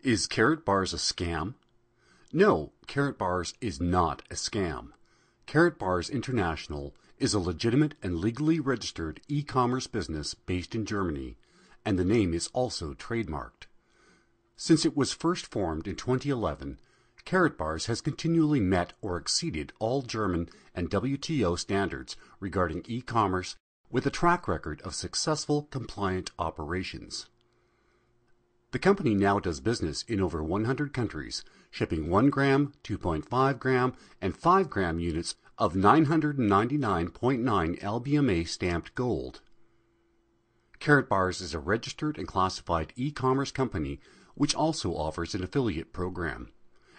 Is Karatbars a scam? No, Karatbars is not a scam. Karatbars International is a legitimate and legally registered e-commerce business based in Germany, and the name is also trademarked. Since it was first formed in 2011, Karatbars has continually met or exceeded all German and WTO standards regarding e-commerce with a track record of successful compliant operations. The company now does business in over 100 countries, shipping 1 gram, 2.5 gram, and 5 gram units of 999.9 LBMA stamped gold. Karatbars is a registered and classified e-commerce company which also offers an affiliate program,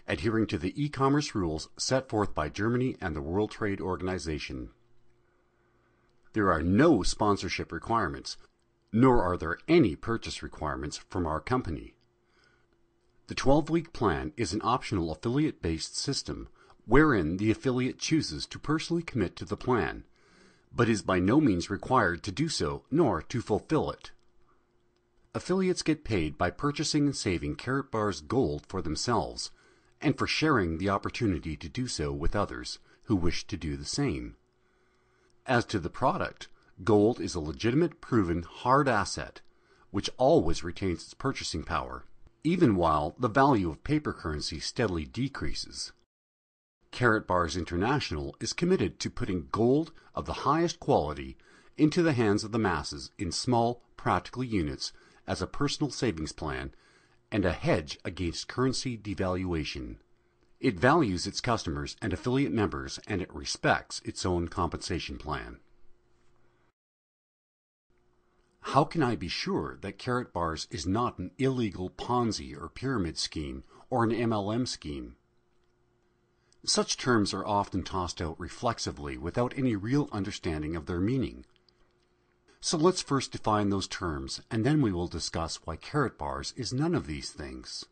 adhering to the e-commerce rules set forth by Germany and the World Trade Organization. There are no sponsorship requirements, nor are there any purchase requirements from our company. The 12-week plan is an optional affiliate-based system wherein the affiliate chooses to personally commit to the plan, but is by no means required to do so nor to fulfill it. Affiliates get paid by purchasing and saving Karatbars gold for themselves and for sharing the opportunity to do so with others who wish to do the same. As to the product, gold is a legitimate, proven, hard asset, which always retains its purchasing power, even while the value of paper currency steadily decreases. Karatbars International is committed to putting gold of the highest quality into the hands of the masses in small, practical units as a personal savings plan and a hedge against currency devaluation. It values its customers and affiliate members, and it respects its own compensation plan. How can I be sure that Karatbars is not an illegal Ponzi or pyramid scheme or an MLM scheme? Such terms are often tossed out reflexively without any real understanding of their meaning. So let's first define those terms, and then we will discuss why Karatbars is none of these things.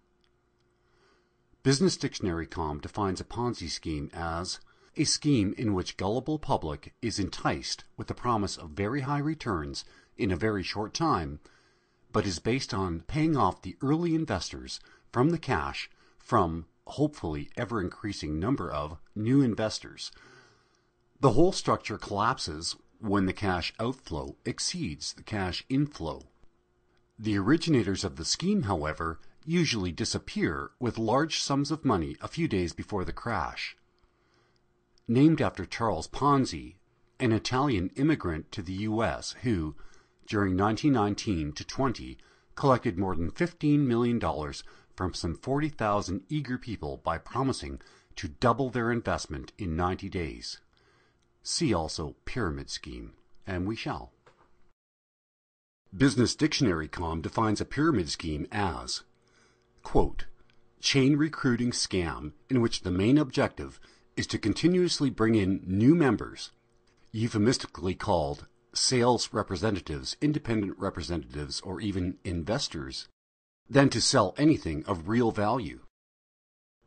Business Dictionary.com defines a Ponzi scheme as a scheme in which gullible public is enticed with the promise of very high returns in a very short time, but is based on paying off the early investors from the cash from hopefully ever-increasing number of new investors. The whole structure collapses when the cash outflow exceeds the cash inflow. The originators of the scheme, however, usually disappear with large sums of money a few days before the crash. Named after Charles Ponzi, an Italian immigrant to the U.S. who, during 1919 to 20, collected more than $15 million from some 40,000 eager people by promising to double their investment in 90 days. See also pyramid scheme, and we shall. Business Dictionary.com defines a pyramid scheme as, quote, chain recruiting scam in which the main objective is to continuously bring in new members, euphemistically called sales representatives, independent representatives, or even investors, than to sell anything of real value.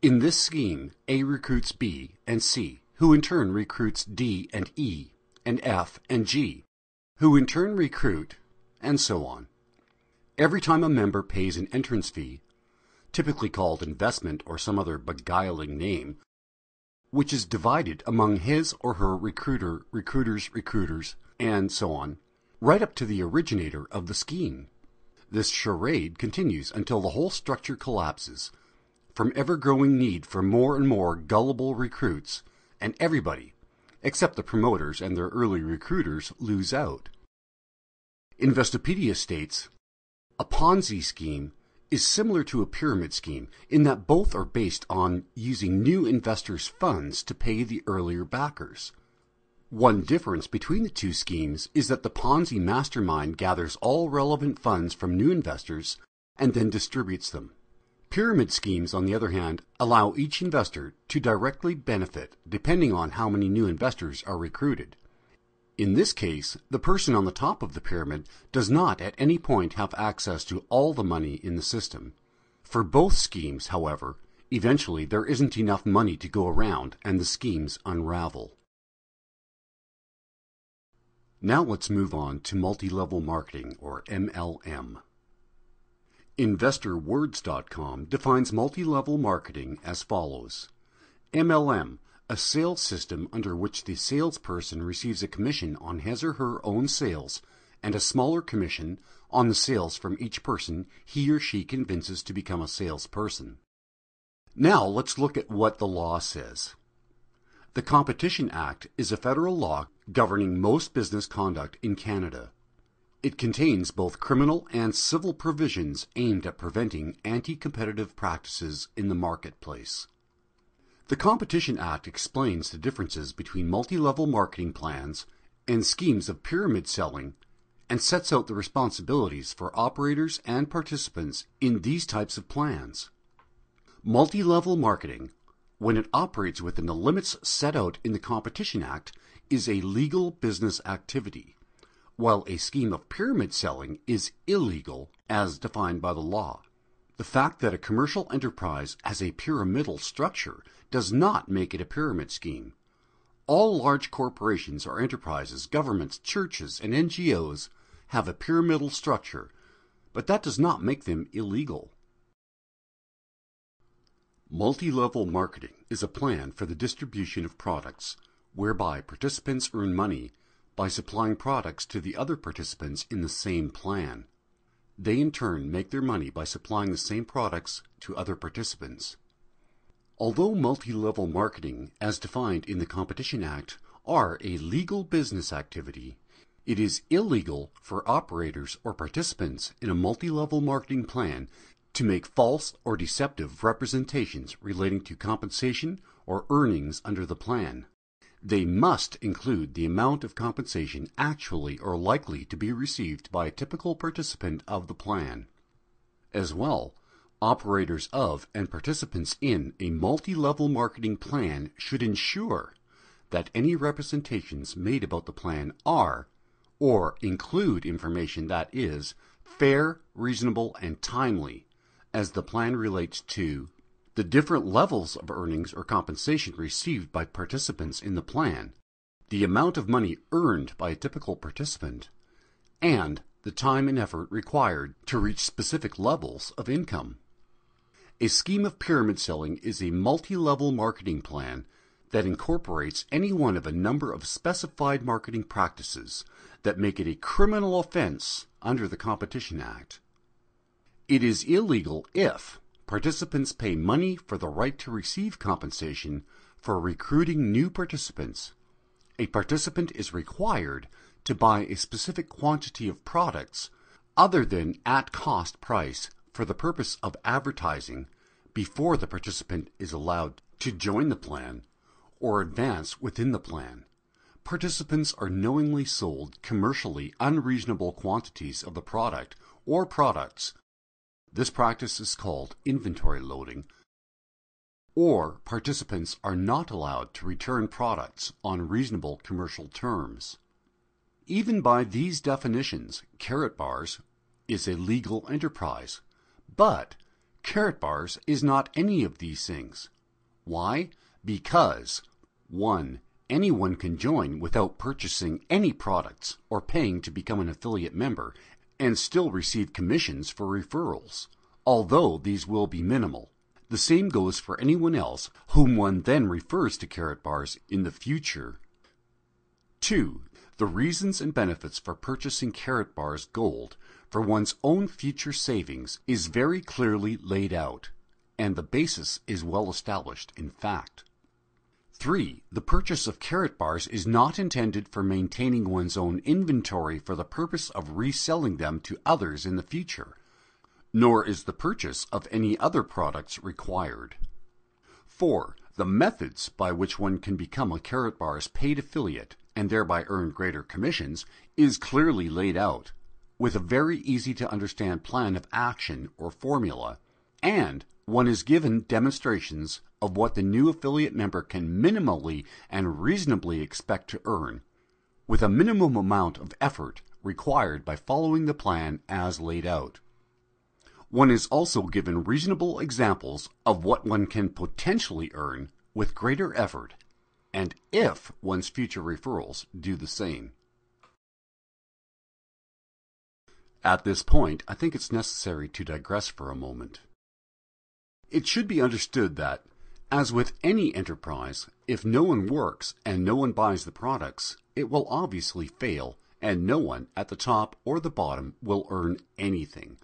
In this scheme, A recruits B and C, who in turn recruits D and E, and F and G, who in turn recruit, and so on. Every time a member pays an entrance fee, typically called investment or some other beguiling name, which is divided among his or her recruiters, and so on, right up to the originator of the scheme. This charade continues until the whole structure collapses, from ever-growing need for more and more gullible recruits, and everybody, except the promoters and their early recruiters, lose out. Investopedia states, a Ponzi scheme is similar to a pyramid scheme in that both are based on using new investors' funds to pay the earlier backers. One difference between the two schemes is that the Ponzi mastermind gathers all relevant funds from new investors and then distributes them. Pyramid schemes, on the other hand, allow each investor to directly benefit depending on how many new investors are recruited. In this case, the person on the top of the pyramid does not at any point have access to all the money in the system. For both schemes, however, eventually there isn't enough money to go around and the schemes unravel. Now let's move on to multi-level marketing, or MLM. InvestorWords.com defines multi-level marketing as follows. MLM, a sales system under which the salesperson receives a commission on his or her own sales and a smaller commission on the sales from each person he or she convinces to become a salesperson. Now let's look at what the law says. The Competition Act is a federal law governing most business conduct in Canada. It contains both criminal and civil provisions aimed at preventing anti-competitive practices in the marketplace. The Competition Act explains the differences between multi-level marketing plans and schemes of pyramid selling and sets out the responsibilities for operators and participants in these types of plans. Multi-level marketing, when it operates within the limits set out in the Competition Act, is a legal business activity, while a scheme of pyramid selling is illegal as defined by the law. The fact that a commercial enterprise has a pyramidal structure does not make it a pyramid scheme. All large corporations or enterprises, governments, churches, and NGOs have a pyramidal structure, but that does not make them illegal. Multi-level marketing is a plan for the distribution of products, whereby participants earn money by supplying products to the other participants in the same plan. They in turn make their money by supplying the same products to other participants. Although multi-level marketing, as defined in the Competition Act, are a legal business activity, it is illegal for operators or participants in a multi-level marketing plan to make false or deceptive representations relating to compensation or earnings under the plan. They must include the amount of compensation actually or likely to be received by a typical participant of the plan. As well, operators of and participants in a multi-level marketing plan should ensure that any representations made about the plan are, or include information that is, fair, reasonable, and timely, as the plan relates to the different levels of earnings or compensation received by participants in the plan, the amount of money earned by a typical participant, and the time and effort required to reach specific levels of income. A scheme of pyramid selling is a multi-level marketing plan that incorporates any one of a number of specified marketing practices that make it a criminal offense under the Competition Act. It is illegal if participants pay money for the right to receive compensation for recruiting new participants. A participant is required to buy a specific quantity of products other than at cost price for the purpose of advertising before the participant is allowed to join the plan or advance within the plan. Participants are knowingly sold commercially unreasonable quantities of the product or products. This practice is called inventory loading, or participants are not allowed to return products on reasonable commercial terms. Even by these definitions, Karatbars is a legal enterprise, but Karatbars is not any of these things. Why? Because 1. Anyone can join without purchasing any products or paying to become an affiliate member and still receive commissions for referrals, although these will be minimal. The same goes for anyone else whom one then refers to Karatbars in the future. 2. The reasons and benefits for purchasing Karatbars Gold for one's own future savings is very clearly laid out, and the basis is well established in fact. 3. The purchase of Karatbars is not intended for maintaining one's own inventory for the purpose of reselling them to others in the future, nor is the purchase of any other products required. 4. The methods by which one can become a Karatbars paid affiliate and thereby earn greater commissions is clearly laid out, with a very easy to understand plan of action or formula, and one is given demonstrations of what the new affiliate member can minimally and reasonably expect to earn, with a minimum amount of effort required by following the plan as laid out. One is also given reasonable examples of what one can potentially earn with greater effort, and if one's future referrals do the same. At this point, I think it's necessary to digress for a moment. It should be understood that, as with any enterprise, if no one works and no one buys the products, it will obviously fail, and no one at the top or the bottom will earn anything.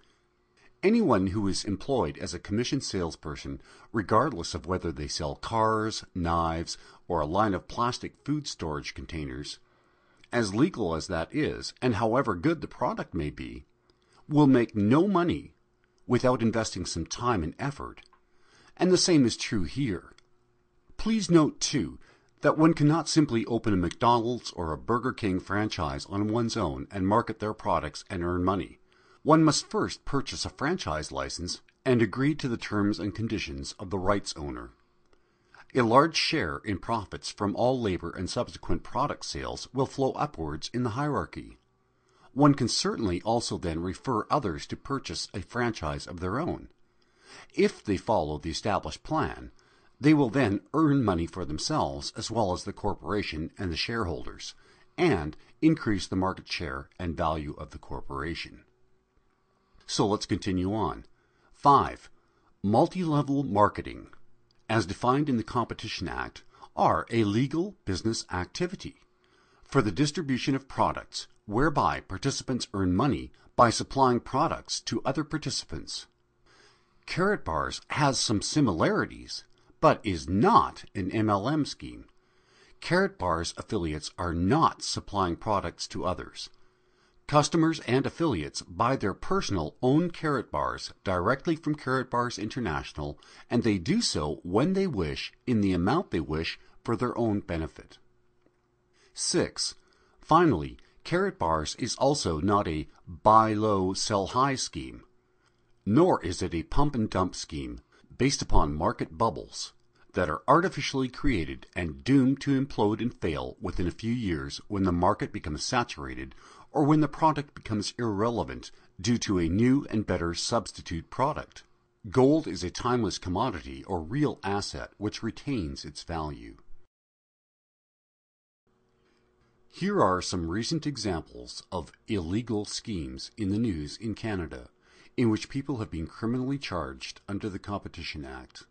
Anyone who is employed as a commission salesperson, regardless of whether they sell cars, knives, or a line of plastic food storage containers, as legal as that is, and however good the product may be, will make no money without investing some time and effort. And the same is true here. Please note, too, that one cannot simply open a McDonald's or a Burger King franchise on one's own and market their products and earn money. One must first purchase a franchise license and agree to the terms and conditions of the rights owner. A large share in profits from all labor and subsequent product sales will flow upwards in the hierarchy. One can certainly also then refer others to purchase a franchise of their own. If they follow the established plan, they will then earn money for themselves as well as the corporation and the shareholders, and increase the market share and value of the corporation. So let's continue on. 5. Multi-level marketing, as defined in the Competition Act, are a legal business activity for the distribution of products whereby participants earn money by supplying products to other participants. Karatbars has some similarities, but is not an MLM scheme. Karatbars affiliates are not supplying products to others. Customers and affiliates buy their personal own Karatbars directly from Karatbars International, and they do so when they wish, in the amount they wish, for their own benefit. 6. Finally, Karatbars is also not a buy low, sell high scheme, nor is it a pump and dump scheme based upon market bubbles that are artificially created and doomed to implode and fail within a few years when the market becomes saturated or when the product becomes irrelevant due to a new and better substitute product. Gold is a timeless commodity or real asset which retains its value. Here are some recent examples of illegal schemes in the news in Canada, in which people have been criminally charged under the Competition Act.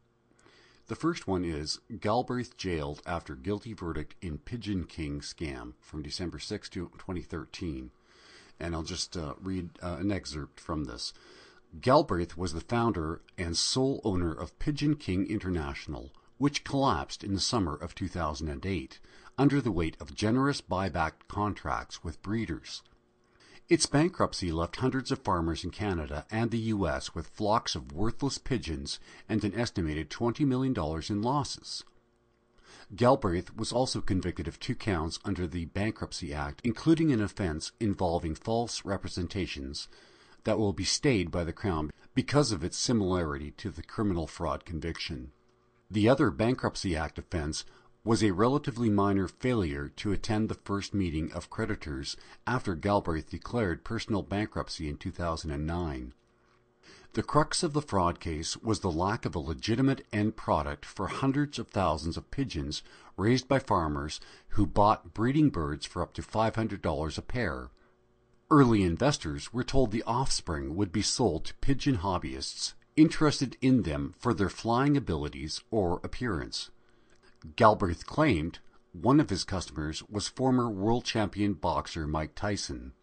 The first one is Galbraith jailed after guilty verdict in Pigeon King scam from December 6, 2013. And I'll just read an excerpt from this. Galbraith was the founder and sole owner of Pigeon King International, which collapsed in the summer of 2008 under the weight of generous buyback contracts with breeders. Its bankruptcy left hundreds of farmers in Canada and the U.S. with flocks of worthless pigeons and an estimated $20 million in losses. Galbraith was also convicted of 2 counts under the Bankruptcy Act, including an offense involving false representations that will be stayed by the Crown because of its similarity to the criminal fraud conviction. The other Bankruptcy Act offense was a relatively minor failure to attend the first meeting of creditors after Galbraith declared personal bankruptcy in 2009. The crux of the fraud case was the lack of a legitimate end product for hundreds of thousands of pigeons raised by farmers who bought breeding birds for up to $500 a pair. Early investors were told the offspring would be sold to pigeon hobbyists interested in them for their flying abilities or appearance. Galbraith claimed one of his customers was former world champion boxer Mike Tyson.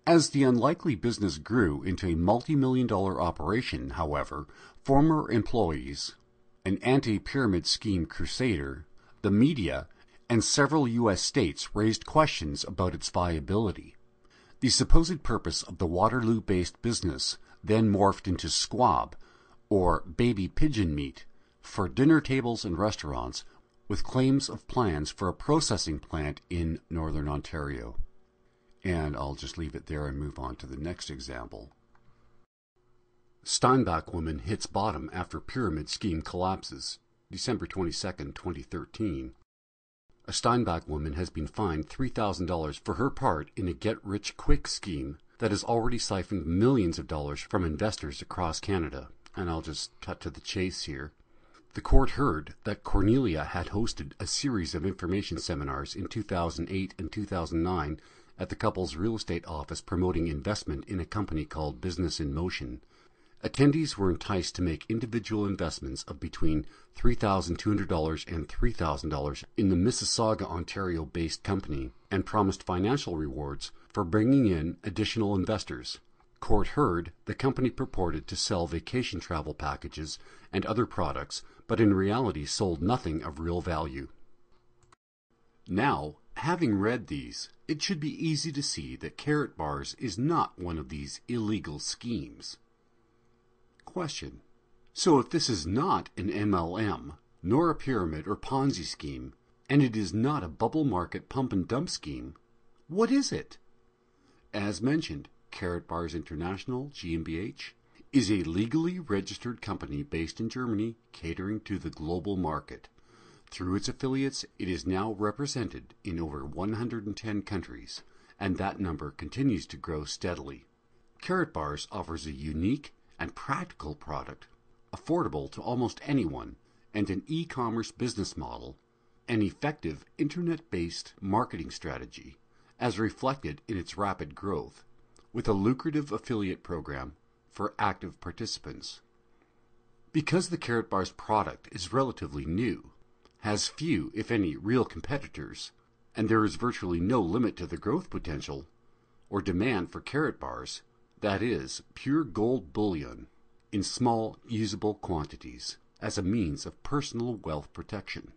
As the unlikely business grew into a multi-million-dollar operation, however, former employees, an anti-pyramid scheme crusader, the media, and several U.S. states raised questions about its viability. The supposed purpose of the Waterloo-based business then morphed into squab, or baby pigeon meat, for dinner tables and restaurants, with claims of plans for a processing plant in northern Ontario. And I'll just leave it there and move on to the next example. Steinbach woman hits bottom after pyramid scheme collapses, December 22, 2013. A Steinbach woman has been fined $3,000 for her part in a get-rich-quick scheme that has already siphoned millions of dollars from investors across Canada. And I'll just cut to the chase here. The court heard that Cornelia had hosted a series of information seminars in 2008 and 2009 at the couple's real estate office promoting investment in a company called Business in Motion. Attendees were enticed to make individual investments of between $3,200 and $3,000 in the Mississauga, Ontario-based company and promised financial rewards for bringing in additional investors. Court heard the company purported to sell vacation travel packages and other products, but in reality sold nothing of real value. Now, having read these, it should be easy to see that Karatbars is not one of these illegal schemes. Question: so if this is not an MLM, nor a pyramid or Ponzi scheme, and it is not a bubble market pump and dump scheme, what is it? As mentioned, Karatbars International GmbH is a legally registered company based in Germany catering to the global market. Through its affiliates, it is now represented in over 110 countries, and that number continues to grow steadily. Karatbars offers a unique and practical product, affordable to almost anyone, and an e-commerce business model, an effective internet-based marketing strategy, as reflected in its rapid growth, with a lucrative affiliate program for active participants. Because the Karatbars product is relatively new, has few, if any, real competitors, and there is virtually no limit to the growth potential or demand for Karatbars, that is, pure gold bullion, in small, usable quantities, as a means of personal wealth protection.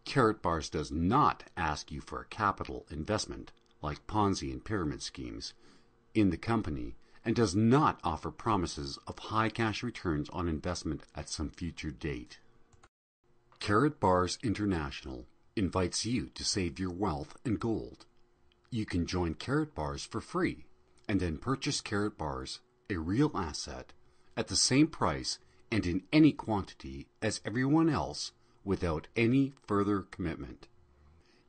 Karatbars does not ask you for a capital investment, like Ponzi and pyramid schemes, in the company, and does not offer promises of high cash returns on investment at some future date. Karatbars International invites you to save your wealth in gold. You can join Karatbars for free, and then purchase Karatbars, a real asset, at the same price and in any quantity as everyone else without any further commitment.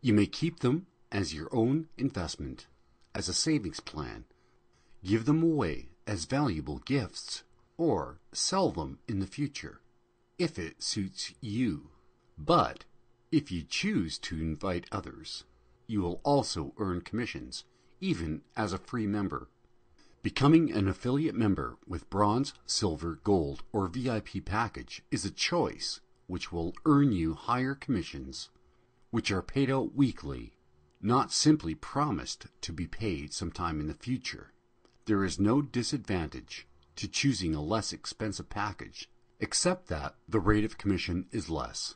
You may keep them as your own investment, as a savings plan, give them away as valuable gifts, or sell them in the future, if it suits you. But if you choose to invite others, you will also earn commissions, even as a free member. Becoming an affiliate member with bronze, silver, gold, or VIP package is a choice which will earn you higher commissions, which are paid out weekly, not simply promised to be paid sometime in the future. There is no disadvantage to choosing a less expensive package, except that the rate of commission is less.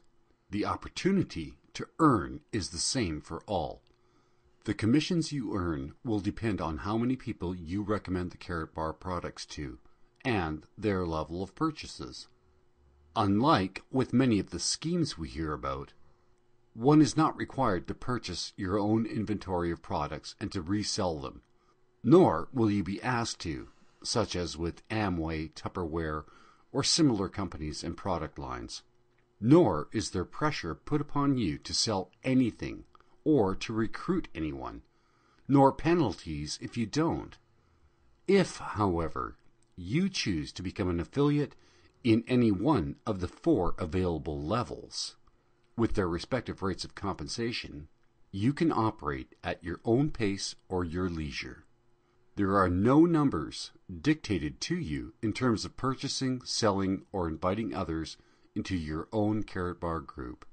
The opportunity to earn is the same for all. The commissions you earn will depend on how many people you recommend the Karatbar products to, and their level of purchases. Unlike with many of the schemes we hear about, one is not required to purchase your own inventory of products and to resell them, nor will you be asked to, such as with Amway, Tupperware, or similar companies and product lines. Nor is there pressure put upon you to sell anything or to recruit anyone, nor penalties if you don't. If, however, you choose to become an affiliate in any one of the 4 available levels, with their respective rates of compensation, you can operate at your own pace or your leisure. There are no numbers dictated to you in terms of purchasing, selling, or inviting others into your own Karatbar group.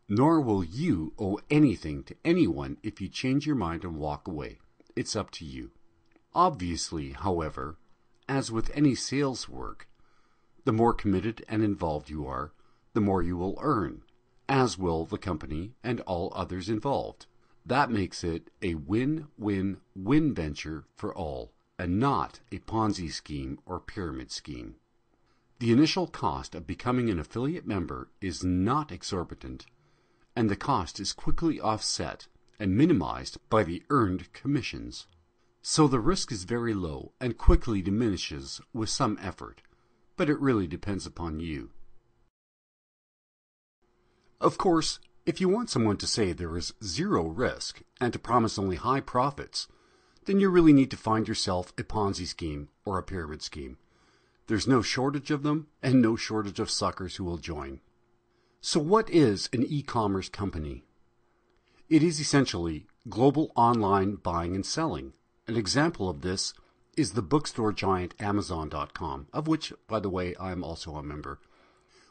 Nor will you owe anything to anyone if you change your mind and walk away. It's up to you. Obviously, however, as with any sales work, the more committed and involved you are, the more you will earn, as will the company and all others involved. That makes it a win-win-win venture for all, and not a Ponzi scheme or pyramid scheme. The initial cost of becoming an affiliate member is not exorbitant, and the cost is quickly offset and minimized by the earned commissions. So the risk is very low and quickly diminishes with some effort, but it really depends upon you. Of course, if you want someone to say there is zero risk and to promise only high profits, then you really need to find yourself a Ponzi scheme or a pyramid scheme. There's no shortage of them and no shortage of suckers who will join. So what is an e-commerce company? It is essentially global online buying and selling. An example of this is the bookstore giant Amazon.com, of which, by the way, I'm also a member,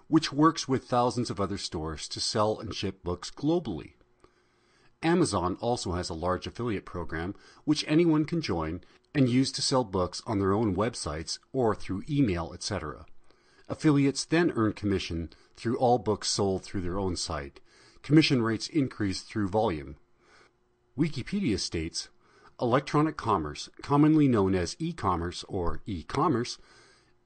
which works with thousands of other stores to sell and ship books globally. Amazon also has a large affiliate program which anyone can join and use to sell books on their own websites or through email, etc. Affiliates then earn commission through all books sold through their own site. Commission rates increase through volume. Wikipedia states, electronic commerce, commonly known as e-commerce or e-commerce,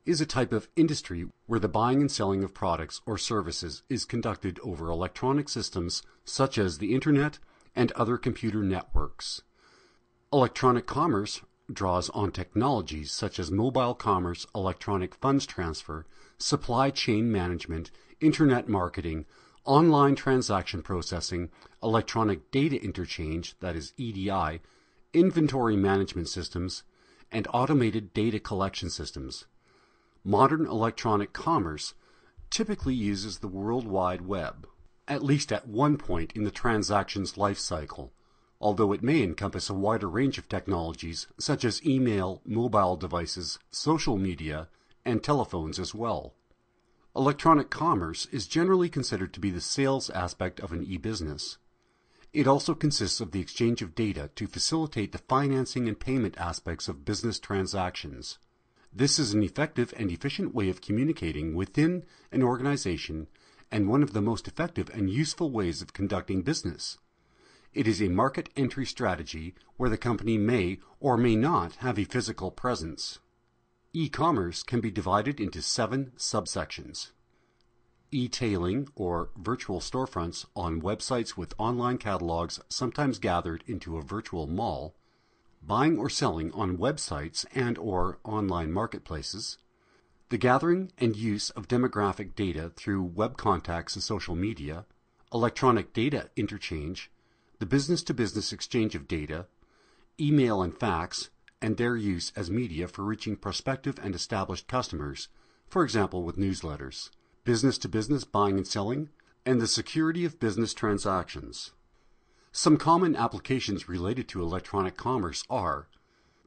is a type of industry where the buying and selling of products or services is conducted over electronic systems such as the Internet and other computer networks. Electronic commerce draws on technologies such as mobile commerce, electronic funds transfer, supply chain management, Internet marketing, online transaction processing, electronic data interchange, that is EDI, inventory management systems, and automated data collection systems. Modern electronic commerce typically uses the World Wide Web, at least at one point in the transaction's life cycle, although it may encompass a wider range of technologies such as email, mobile devices, social media, and telephones as well. Electronic commerce is generally considered to be the sales aspect of an e-business. It also consists of the exchange of data to facilitate the financing and payment aspects of business transactions. This is an effective and efficient way of communicating within an organization and one of the most effective and useful ways of conducting business. It is a market entry strategy where the company may or may not have a physical presence. E-commerce can be divided into 7 subsections. E-tailing, or virtual storefronts on websites with online catalogs sometimes gathered into a virtual mall, buying or selling on websites and or online marketplaces, the gathering and use of demographic data through web contacts and social media, electronic data interchange, the business-to-business exchange of data, email and fax, and their use as media for reaching prospective and established customers, for example with newsletters, business-to-business buying and selling, and the security of business transactions. Some common applications related to electronic commerce are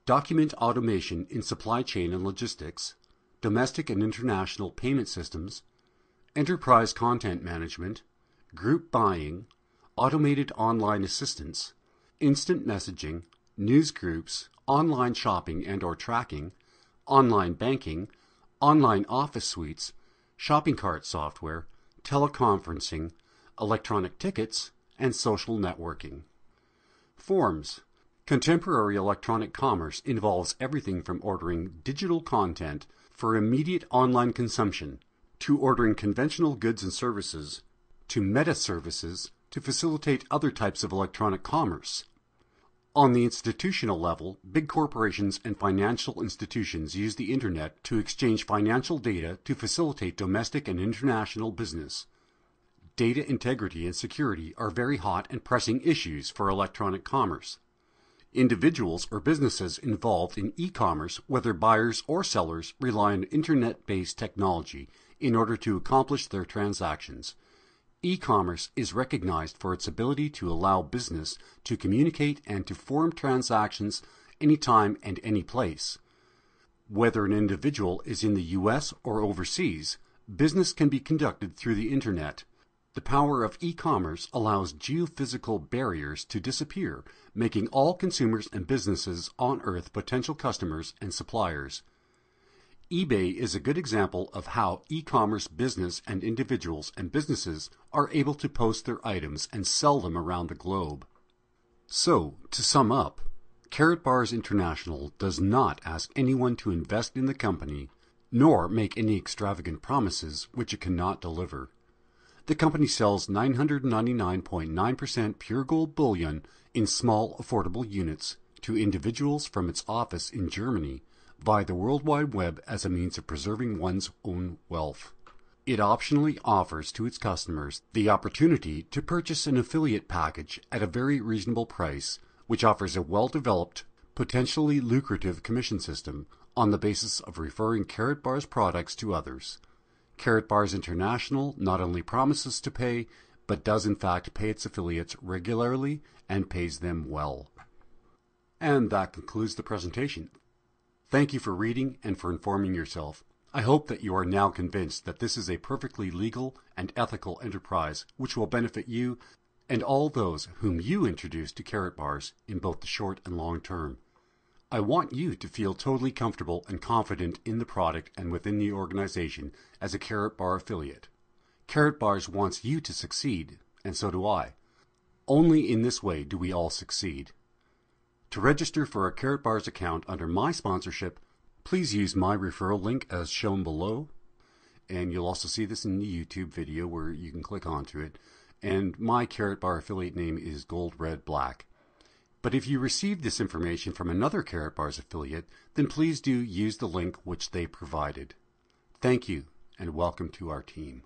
document automation in supply chain and logistics, domestic and international payment systems, enterprise content management, group buying, automated online assistance, instant messaging, news groups, online shopping and or tracking, online banking, online office suites, shopping cart software, teleconferencing, electronic tickets, and social networking. Forms. Contemporary electronic commerce involves everything from ordering digital content for immediate online consumption, to ordering conventional goods and services, to meta services to facilitate other types of electronic commerce. On the institutional level, big corporations and financial institutions use the Internet to exchange financial data to facilitate domestic and international business. Data integrity and security are very hot and pressing issues for electronic commerce. Individuals or businesses involved in e-commerce, whether buyers or sellers, rely on Internet-based technology in order to accomplish their transactions. E-commerce is recognized for its ability to allow business to communicate and to form transactions anytime and any place. Whether an individual is in the U.S. or overseas, business can be conducted through the Internet. The power of e-commerce allows geophysical barriers to disappear, making all consumers and businesses on Earth potential customers and suppliers. eBay is a good example of how e-commerce business and individuals and businesses are able to post their items and sell them around the globe. So, to sum up, Karatbars International does not ask anyone to invest in the company, nor make any extravagant promises which it cannot deliver. The company sells 999.9% pure gold bullion in small, affordable units to individuals from its office in Germany via the World Wide Web as a means of preserving one's own wealth. It optionally offers to its customers the opportunity to purchase an affiliate package at a very reasonable price, which offers a well-developed, potentially lucrative commission system on the basis of referring Karatbars products to others. Karatbars International not only promises to pay, but does in fact pay its affiliates regularly and pays them well. And that concludes the presentation. Thank you for reading and for informing yourself. I hope that you are now convinced that this is a perfectly legal and ethical enterprise which will benefit you and all those whom you introduce to Karatbars in both the short and long term. I want you to feel totally comfortable and confident in the product and within the organization as a Karatbar affiliate. Karatbars wants you to succeed, and so do I. Only in this way do we all succeed. To register for a Karatbars account under my sponsorship, please use my referral link as shown below, and you'll also see this in the YouTube video where you can click onto it, and my Karatbar affiliate name is Gold Red Black. But if you received this information from another Karatbars affiliate, then please do use the link which they provided. Thank you, and welcome to our team.